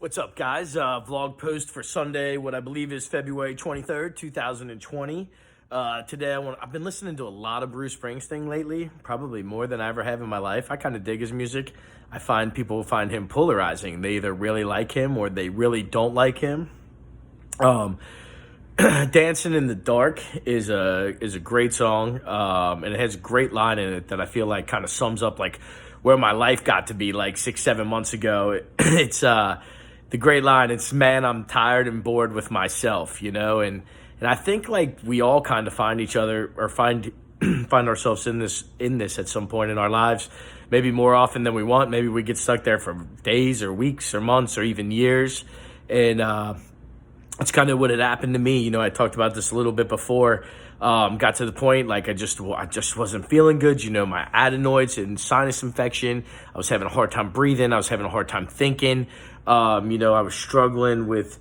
What's up, guys? Vlog post for Sunday, what I believe is February 23rd, 2020. Today, I've been listening to a lot of Bruce Springsteen lately, probably more than I ever have in my life. I kind of dig his music. I find people find him polarizing. They either really like him or they really don't like him. Dancing in the Dark is a great song, and it has a great line in it that I feel like kind of sums up like where my life got to be like 6-7 months ago. It's the great line. It's, man, I'm tired and bored with myself, and I think like we all kind of find each other or find ourselves in this at some point in our lives, maybe more often than we want. Maybe we get stuck there for days or weeks or months or even years, and that's kind of what had happened to me. I talked about this a little bit before. Got to the point like I just wasn't feeling good. My adenoids and sinus infection. I was having a hard time breathing. I was having a hard time thinking. I was struggling with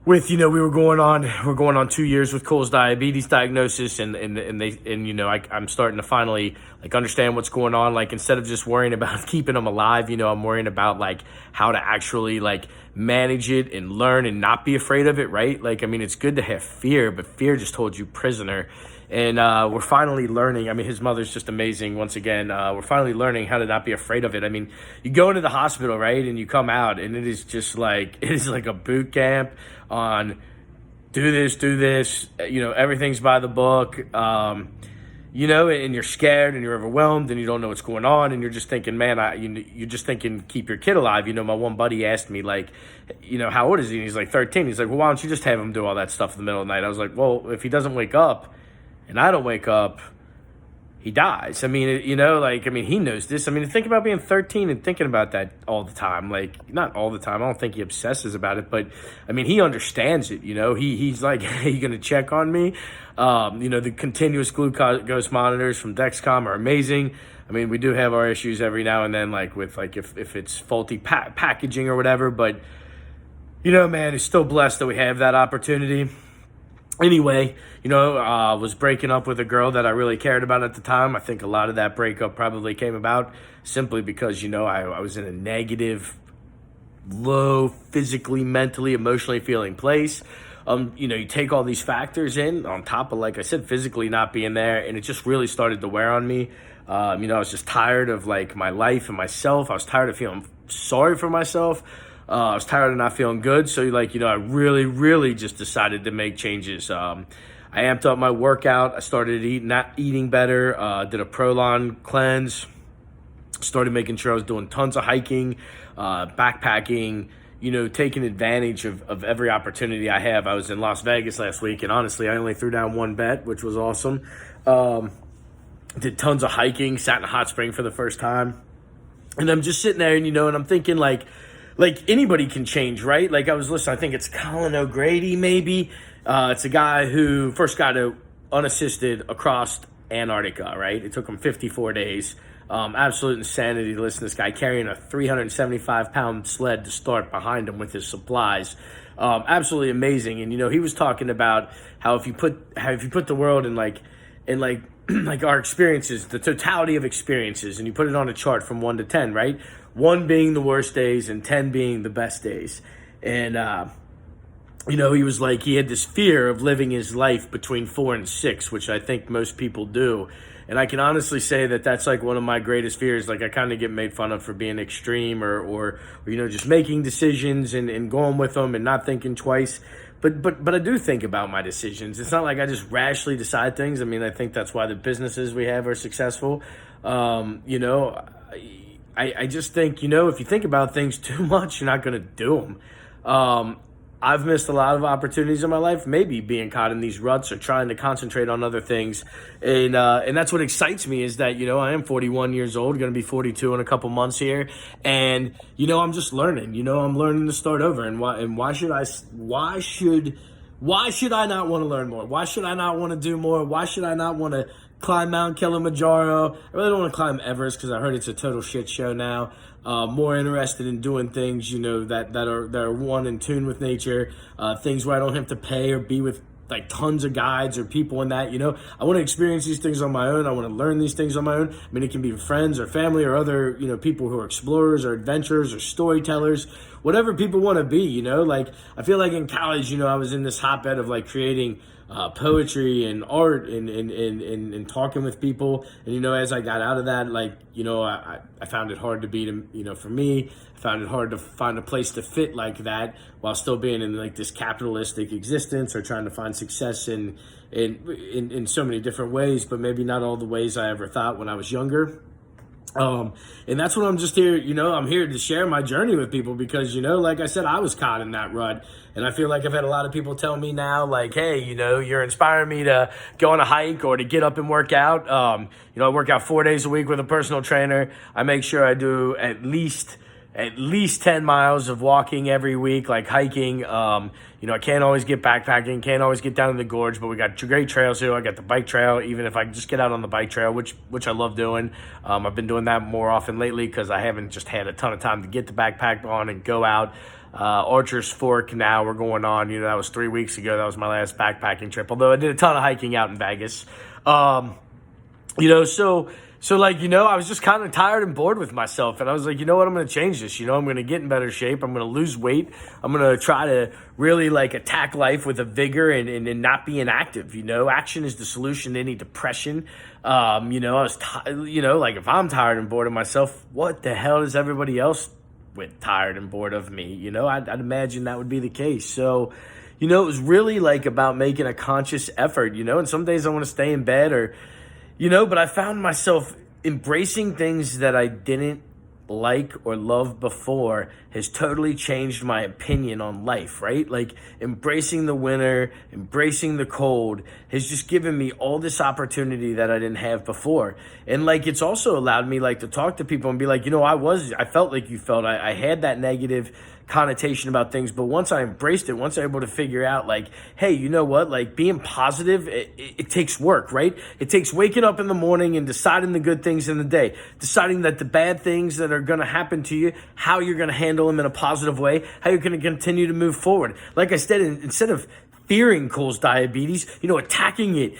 we're going on 2 years with Cole's diabetes diagnosis, and I'm starting to finally like understand what's going on. Like, instead of just worrying about keeping him alive, I'm worrying about like how to actually like manage it and learn and not be afraid of it, right? Like, I mean, it's good to have fear, but fear just holds you prisoner. And we're finally learning. I mean, his mother's just amazing. Once again, we're finally learning how to not be afraid of it. I mean, you go into the hospital, right, and you come out, and it is like a boot camp on do this. Everything's by the book. And you're scared and you're overwhelmed and you don't know what's going on, and you're just thinking, man, you're just thinking, keep your kid alive. My one buddy asked me, like, how old is he? And he's like 13. He's like, well, why don't you just have him do all that stuff in the middle of the night? I was like, well, if he doesn't wake up and I don't wake up, he dies. I mean, he knows this. I mean, think about being 13 and thinking about that all the time. Like, not all the time. I don't think he obsesses about it, but I mean, he understands it. He's like, hey, you going to check on me? The continuous glucose monitors from Dexcom are amazing. I mean, we do have our issues every now and then, like with like if it's faulty packaging or whatever, but man, it's still blessed that we have that opportunity. Anyway, was breaking up with a girl that I really cared about at the time. I think a lot of that breakup probably came about simply because, I was in a negative, low, physically, mentally, emotionally feeling place. You take all these factors in on top of, like I said, physically not being there, and it just really started to wear on me. I was just tired of like my life and myself. I was tired of feeling sorry for myself. I was tired of not feeling good. So I really, really just decided to make changes. I amped up my workout. I started eating better, did a Prolon cleanse, started making sure I was doing tons of hiking, backpacking, taking advantage of every opportunity I have. I was in Las Vegas last week, and honestly, I only threw down one bet, which was awesome. Did tons of hiking, sat in a hot spring for the first time. And I'm just sitting there, and and I'm thinking like anybody can change, right? Like, I was listening, I think it's Colin O'Grady, maybe. It's a guy who first got unassisted across Antarctica, right? It took him 54 days. Absolute insanity to listen to this guy carrying a 375-pound sled to start behind him with his supplies. Absolutely amazing. And, he was talking about how if you put the world in like our experiences, the totality of experiences, and you put it on a chart from 1 to 10, right? 1 being the worst days and 10 being the best days. And, he was like, he had this fear of living his life between 4 and 6, which I think most people do. And I can honestly say that that's like one of my greatest fears. Like, I kind of get made fun of for being extreme or just making decisions and going with them and not thinking twice. But I do think about my decisions. It's not like I just rashly decide things. I mean, I think that's why the businesses we have are successful. I just think, if you think about things too much, you're not going to do them. I've missed a lot of opportunities in my life, maybe being caught in these ruts or trying to concentrate on other things. And that's what excites me is that, I am 41 years old, going to be 42 in a couple months here. And, I'm just learning, I'm learning to start over. And why should I not want to learn more? Why should I not want to do more? Why should I not want to climb Mount Kilimanjaro? I really don't want to climb Everest because I heard it's a total shit show now. More interested in doing things, that are one in tune with nature, things where I don't have to pay or be with like tons of guides or people in that, I want to experience these things on my own. I want to learn these things on my own. I mean, it can be friends or family or other, people who are explorers or adventurers or storytellers, whatever people want to be, like I feel like in college, I was in this hotbed of like creating poetry and art and talking with people. And, as I got out of that, like, I found it hard to be, for me, I found it hard to find a place to fit like that while still being in like this capitalistic existence or trying to find success in so many different ways, but maybe not all the ways I ever thought when I was younger. And that's what I'm just here, I'm here to share my journey with people because, like I said, I was caught in that rut. And I feel like I've had a lot of people tell me now, like, hey, you're inspiring me to go on a hike or to get up and work out. I work out 4 days a week with a personal trainer. I make sure I do at least 10 miles of walking every week, like hiking. I can't always get backpacking, can't always get down to the gorge, but we got great trails here. I got the bike trail, even if I just get out on the bike trail, which I love doing. I've been doing that more often lately because I haven't just had a ton of time to get the backpack on and go out. Archer's Fork now we're going on, that was 3 weeks ago. That was my last backpacking trip, although I did a ton of hiking out in Vegas. So like, I was just kind of tired and bored with myself. And I was like, you know what, I'm going to change this. I'm going to get in better shape. I'm going to lose weight. I'm going to try to really like attack life with a vigor and not be inactive. Action is the solution to any depression. I was, like if I'm tired and bored of myself, what the hell is everybody else with tired and bored of me? I'd imagine that would be the case. So, it was really like about making a conscious effort, and some days I want to stay in bed or, but I found myself embracing things that I didn't like or love before has totally changed my opinion on life, right? Like embracing the winter, embracing the cold has just given me all this opportunity that I didn't have before. And like, it's also allowed me like to talk to people and be like, I felt like you felt, I had that negative connotation about things, but once I embraced it, once I'm able to figure out like, hey, you know what, like being positive, it takes work, right? It takes waking up in the morning and deciding the good things in the day, deciding that the bad things that are going to happen to you, how you're going to handle them in a positive way, how you're going to continue to move forward. Like I said, instead of fearing Cole's diabetes, attacking it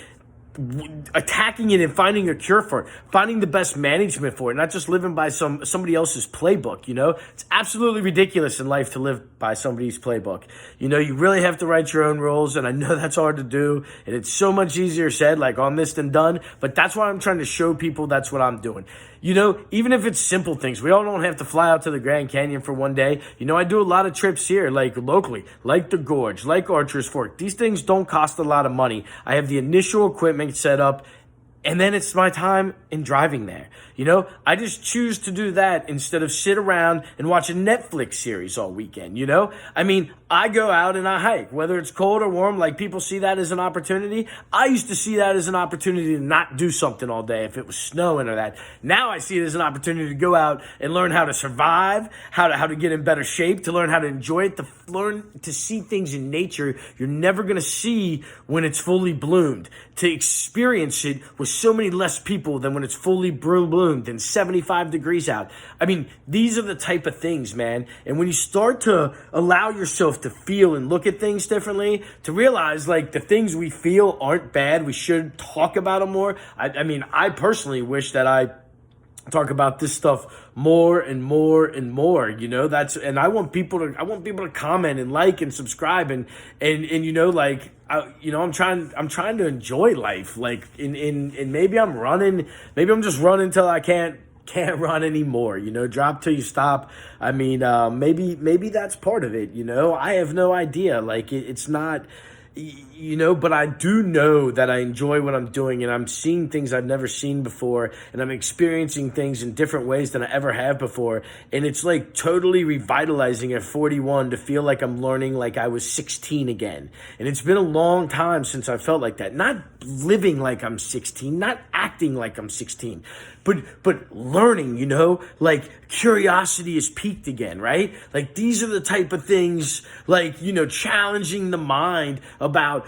and finding a cure for it, finding the best management for it, not just living by somebody else's playbook. It's absolutely ridiculous in life to live by somebody's playbook. You really have to write your own rules, and I know that's hard to do, and it's so much easier said, like on this than done, but that's why I'm trying to show people that's what I'm doing. Even if it's simple things, we all don't have to fly out to the Grand Canyon for one day. I do a lot of trips here, like locally, like the Gorge, like Archer's Fork. These things don't cost a lot of money. I have the initial equipment set up, and then it's my time in driving there. I just choose to do that instead of sit around and watch a Netflix series all weekend, I go out and I hike, whether it's cold or warm, like people see that as an opportunity. I used to see that as an opportunity to not do something all day if it was snowing or that. Now I see it as an opportunity to go out and learn how to survive, how to get in better shape, to learn how to enjoy it, to learn to see things in nature you're never going to see when it's fully bloomed, to experience it with so many less people than when it's fully bloomed and 75 degrees out. These are the type of things, man. And when you start to allow yourself to feel and look at things differently, to realize like the things we feel aren't bad, we should talk about them more. I personally wish that I talk about this stuff more and more and more, and I want people to comment and like and subscribe and I'm trying to enjoy life, like and maybe I'm just running till I can't run anymore, drop till you stop. Maybe that's part of it, I have no idea. Like it's not, but I do know that I enjoy what I'm doing, and I'm seeing things I've never seen before, and I'm experiencing things in different ways than I ever have before. And it's like totally revitalizing at 41 to feel like I'm learning like I was 16 again. And it's been a long time since I felt like that. Not living like I'm 16, not acting like I'm 16, but learning, you know, like curiosity is peaked again, right? Like these are the type of things, like, you know, challenging the mind about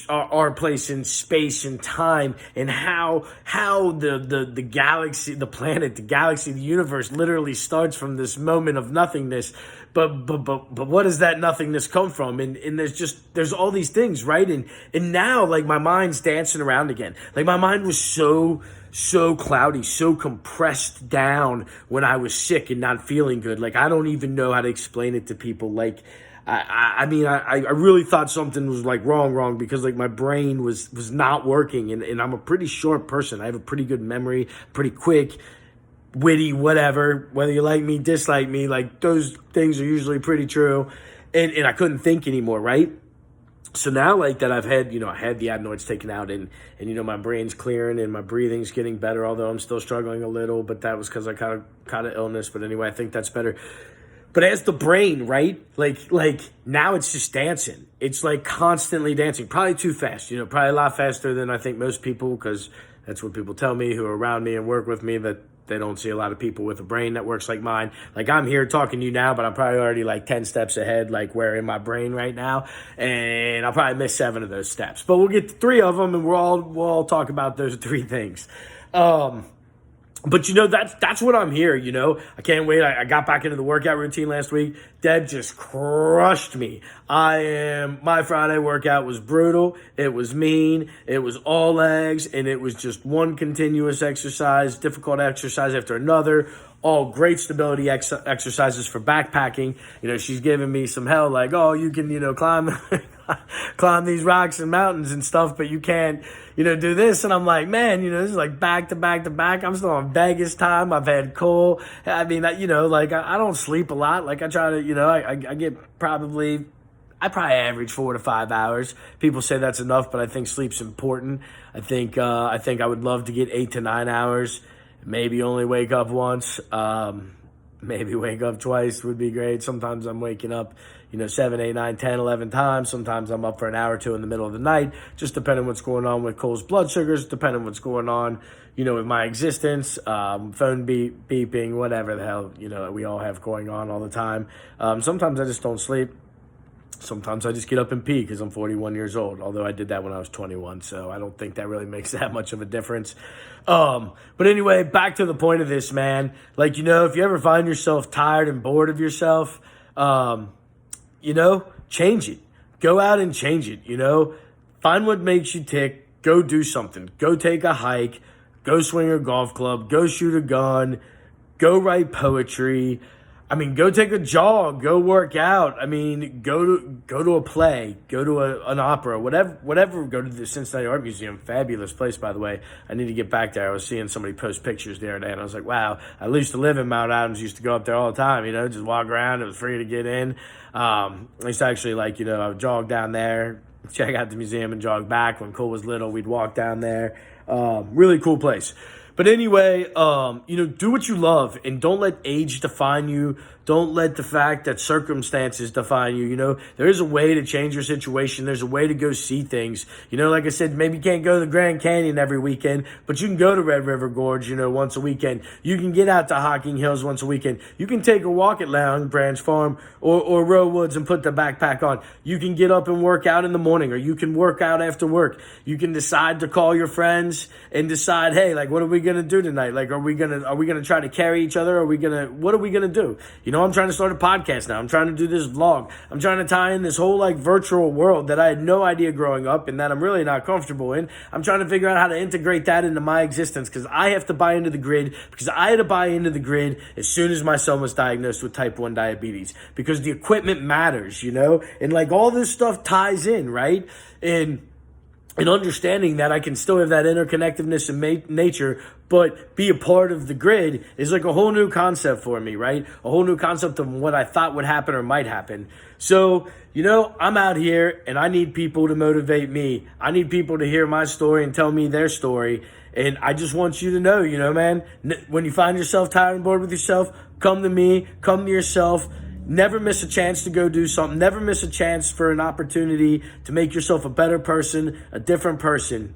our place in space and time, and how the galaxy, the planet, the galaxy, the universe literally starts from this moment of nothingness. But what does that nothingness come from? And there's all these things, right? And now, like, my mind's dancing around again. Like, my mind was so cloudy, so compressed down when I was sick and not feeling good. Like, I don't even know how to explain it to people. Like, I mean, I really thought something was like wrong, because like my brain was not working, and I'm a pretty short person. I have a pretty good memory, pretty quick, witty, whatever, whether you like me, dislike me, like those things are usually pretty true. And I couldn't think anymore, right? So now, like, that I had the adenoids taken out, and you know, my brain's clearing and my breathing's getting better, although I'm still struggling a little, but that was because I caught a illness. But anyway, I think that's better. But as the brain, right? Like now it's just dancing. It's like constantly dancing, probably too fast, you know, probably a lot faster than I think most people, because that's what people tell me who are around me and work with me, that they don't see a lot of people with a brain that works like mine. Like, I'm here talking to you now, but I'm probably already like 10 steps ahead, like where in my brain right now. And I'll probably miss 7 of those steps, but we'll get to 3 of them, and we'll all talk about those 3 things. But, you know, that's what I'm here, you know. I can't wait. I got back into the workout routine last week. Deb just crushed me. My Friday workout was brutal. It was mean. It was all legs, and it was just one continuous exercise, difficult exercise after another. All great stability exercises for backpacking. You know, she's giving me some hell, like, oh, you can, you know, climb these rocks and mountains and stuff, but you can't, you know, do this. And I'm like, man, you know, this is like back to back to back. I'm still on Vegas time. I've had Cole. I mean, you know, like, I don't sleep a lot. Like, I try to, you know, I probably average 4 to 5 hours. People say that's enough, but I think sleep's important. I think I would love to get 8 to 9 hours. Maybe only wake up once. Maybe wake up twice would be great. Sometimes I'm waking up, you know, 7, 8, 9, 10, 11 times. Sometimes I'm up for an hour or 2 in the middle of the night, just depending what's going on with Cole's blood sugars, depending what's going on, you know, with my existence, phone beeping, whatever the hell, you know, we all have going on all the time. Sometimes I just don't sleep. Sometimes I just get up and pee because I'm 41 years old, although I did that when I was 21, so I don't think that really makes that much of a difference. But anyway, back to the point of this, man. Like, you know, if you ever find yourself tired and bored of yourself, you know, change it. Go out and change it, you know. Find what makes you tick. Go do something. Go take a hike. Go swing a golf club. Go shoot a gun. Go write poetry. I mean, go take a jog, go work out. I mean, go to a play, go to an opera, whatever. Go to the Cincinnati Art Museum, fabulous place, by the way. I need to get back there. I was seeing somebody post pictures the other day, and I was like, wow. I used to live in Mount Adams, used to go up there all the time, you know, just walk around. It was free to get in. I used to actually, like, you know, I would jog down there, check out the museum, and jog back. When Cole was little, we'd walk down there. Really cool place. But anyway, you know, do what you love, and don't let age define you. Don't let the fact that circumstances define you. You know, there is a way to change your situation. There's a way to go see things. You know, like I said, maybe you can't go to the Grand Canyon every weekend, but you can go to Red River Gorge, you know, once a weekend. You can get out to Hocking Hills once a weekend. You can take a walk at Long Branch Farm or Row Woods and put the backpack on. You can get up and work out in the morning, or you can work out after work. You can decide to call your friends and decide, hey, like, what are we going to do tonight? Like, are we going to try to carry each other? What are we going to do? You know, I'm trying to start a podcast now. I'm trying to do this vlog. I'm trying to tie in this whole, like, virtual world that I had no idea growing up and that I'm really not comfortable in. I'm trying to figure out how to integrate that into my existence, because I have to buy into the grid, because I had to buy into the grid as soon as my son was diagnosed with type 1 diabetes, because the equipment matters, you know, and like all this stuff ties in, right? And understanding that I can still have that interconnectedness in nature, but be a part of the grid is like a whole new concept for me, right? A whole new concept of what I thought would happen or might happen. So, you know, I'm out here and I need people to motivate me. I need people to hear my story and tell me their story. And I just want you to know, you know, man, when you find yourself tired and bored with yourself, come to me, come to yourself. Never miss a chance to go do something. Never miss a chance for an opportunity to make yourself a better person, a different person.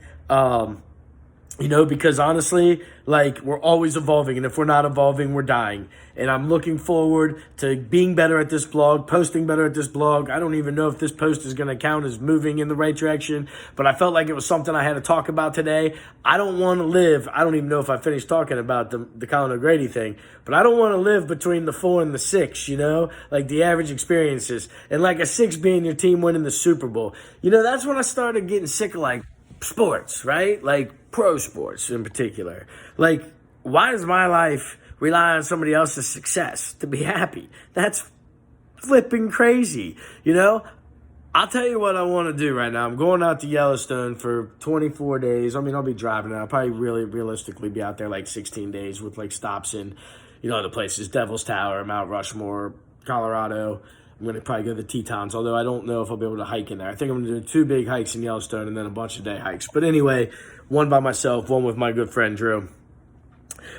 because honestly, like, we're always evolving, and if we're not evolving, we're dying. And I'm looking forward to being better at this blog, posting better at this blog. I don't even know if this post is going to count as moving in the right direction, but I felt like it was something I had to talk about today. I don't want to live. I don't even know if I finished talking about the Colin O'Grady thing, but I don't want to live between the 4 and the 6, like the average experiences. And like a 6 being your team winning the Super Bowl. That's when I started getting sick of like sports, right? Like pro sports in particular. Like, why does my life rely on somebody else's success to be happy? That's flipping crazy, I'll tell you what I want to do right now. I'm going out to Yellowstone for 24 days. I mean, I'll be driving, and I'll probably really realistically be out there like 16 days with like stops in, other places, Devil's Tower, Mount Rushmore, Colorado. I'm going to probably go to the Tetons, although I don't know if I'll be able to hike in there. I think I'm going to do 2 big hikes in Yellowstone and then a bunch of day hikes. But anyway, one by myself, one with my good friend Drew.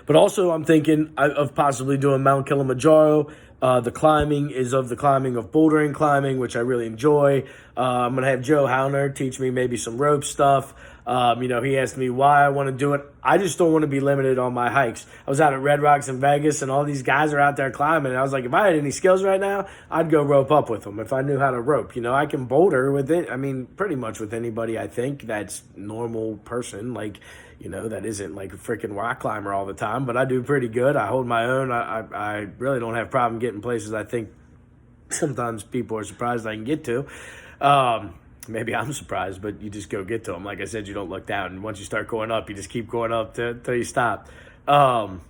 But also I'm thinking of possibly doing Mount Kilimanjaro. The climbing of bouldering climbing, which I really enjoy. I'm going to have Joe Hauner teach me maybe some rope stuff. He asked me why I want to do it. I just don't want to be limited on my hikes. I was out at Red Rocks in Vegas, and all these guys are out there climbing. And I was like, if I had any skills right now, I'd go rope up with them if I knew how to rope. I can boulder with it. I mean, pretty much with anybody, I think, that's normal person. Like, that isn't like a freaking rock climber all the time, but I do pretty good. I hold my own. I really don't have problem getting places I think sometimes people are surprised I can get to. Maybe I'm surprised, but you just go get to them. Like I said, you don't look down. And once you start going up, you just keep going up till you stop. So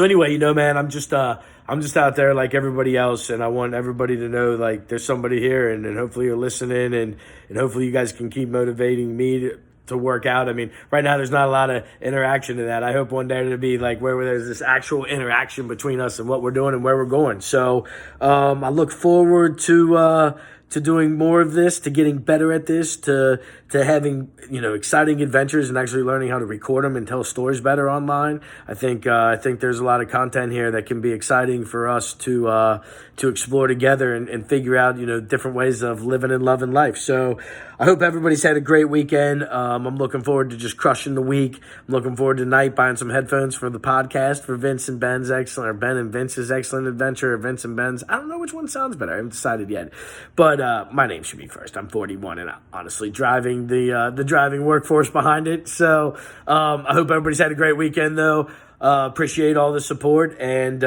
anyway, man, I'm just out there like everybody else, and I want everybody to know like there's somebody here, and hopefully you're listening, and hopefully you guys can keep motivating me to work out. I mean, right now there's not a lot of interaction to that. I hope one day to be like where there's this actual interaction between us and what we're doing and where we're going. So I look forward to doing more of this, to getting better at this, to having exciting adventures and actually learning how to record them and tell stories better online. I think there's a lot of content here that can be exciting for us to explore together and figure out different ways of living and loving life. So I hope everybody's had a great weekend. I'm looking forward to just crushing the week. I'm looking forward tonight buying some headphones for the podcast for Vince and Ben's excellent, or Ben and Vince's excellent adventure, or Vince and Ben's. I don't know which one sounds better. I haven't decided yet. But my name should be first. I'm 41 and honestly driving the driving workforce behind it. So I hope everybody's had a great weekend though. Appreciate all the support, and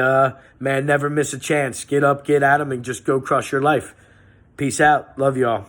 man, never miss a chance. Get up, get at 'em, and just go crush your life. Peace out. Love y'all.